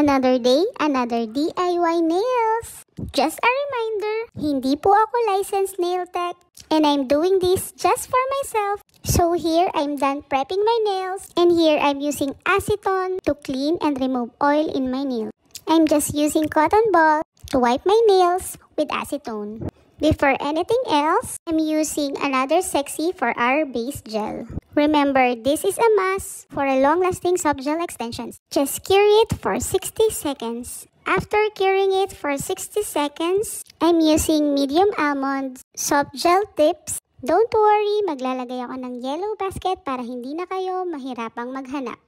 Another day, another DIY nails. Just a reminder, hindi po ako licensed nail tech and I'm doing this just for myself. So here, I'm done prepping my nails and here I'm using acetone to clean and remove oil in my nail. I'm just using cotton ball to wipe my nails with acetone. Before anything else, I'm using another Sexy for our base gel. Remember, this is a must for a long-lasting soft gel extensions. Just cure it for 60 seconds. After curing it for 60 seconds, I'm using medium almond soft gel tips. Don't worry, maglalagay ako ng yellow basket para hindi na kayo mahirapang maghanap.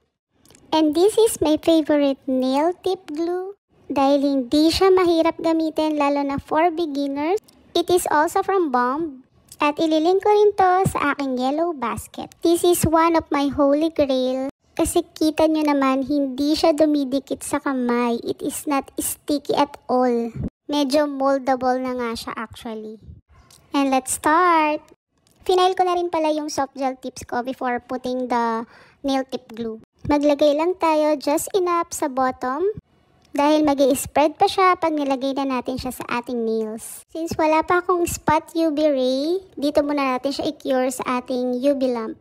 And this is my favorite nail tip glue. Dahil hindi siya mahirap gamitin lalo na for beginners. It is also from Bomb. At ililink ko rin to sa aking yellow basket. This is one of my holy grail. Kasi kita nyo naman, hindi siya dumidikit sa kamay. It is not sticky at all. Medyo moldable na nga siya actually. And let's start! Final ko na rin pala yung soft gel tips ko before putting the nail tip glue. Maglagay lang tayo just enough sa bottom. Dahil mag-i-spread pa siya pag nilagay na natin siya sa ating nails. Since wala pa akong spot UV ray, dito muna natin siya i-cure sa ating UV lamp.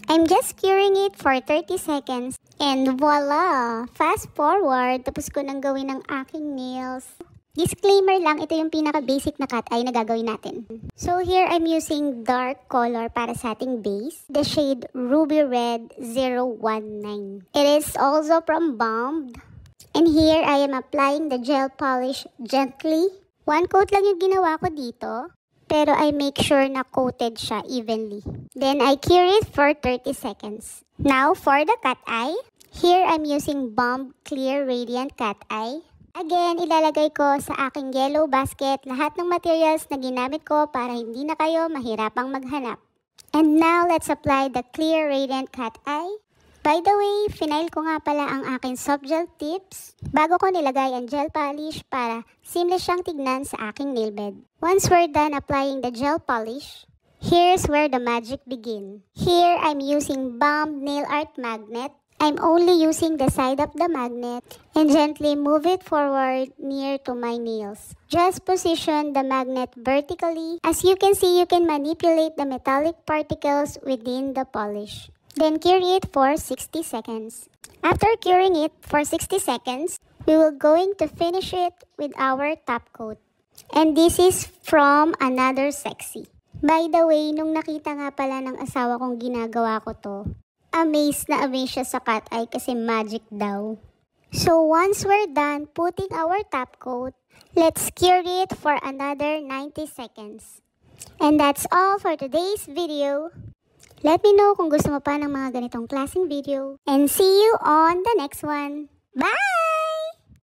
I'm just curing it for 30 seconds. And voila! Fast forward, tapos ko nang gawin ng aking nails. Disclaimer lang, ito yung pinaka-basic na cut eye na gagawin natin. So here, I'm using dark color para sa ating base. The shade Ruby Red 019. It is also from Bomb. And here, I am applying the gel polish gently. One coat lang yung ginawa ko dito. Pero I make sure na coated siya evenly. Then I cure it for 30 seconds. Now, for the cat eye. Here, I'm using Bomb Clear Radiant Cat Eye. Again, ilalagay ko sa aking yellow basket lahat ng materials na ginamit ko para hindi na kayo mahirapang maghanap. And now, let's apply the Clear Radiant Cat Eye. By the way, final ko nga pala ang aking soft gel tips bago ko nilagay ang gel polish para seamless siyang tignan sa aking nail bed. Once we're done applying the gel polish, here's where the magic begins. Here, I'm using Bomb Nail Art Magnet. I'm only using the side of the magnet and gently move it forward near to my nails. Just position the magnet vertically. As you can see, you can manipulate the metallic particles within the polish. Then cure it for 60 seconds. After curing it for 60 seconds, we will going to finish it with our top coat. And this is from Another Sexy. By the way, nung nakita nga pala ng asawa kong ginagawa ko to, amazed na amazed siya sa cat eye kasi magic daw. So once we're done putting our top coat, let's cure it for another 90 seconds. And that's all for today's video. Let me know kung gusto mo pa ng mga ganitong klaseng video. And see you on the next one. Bye!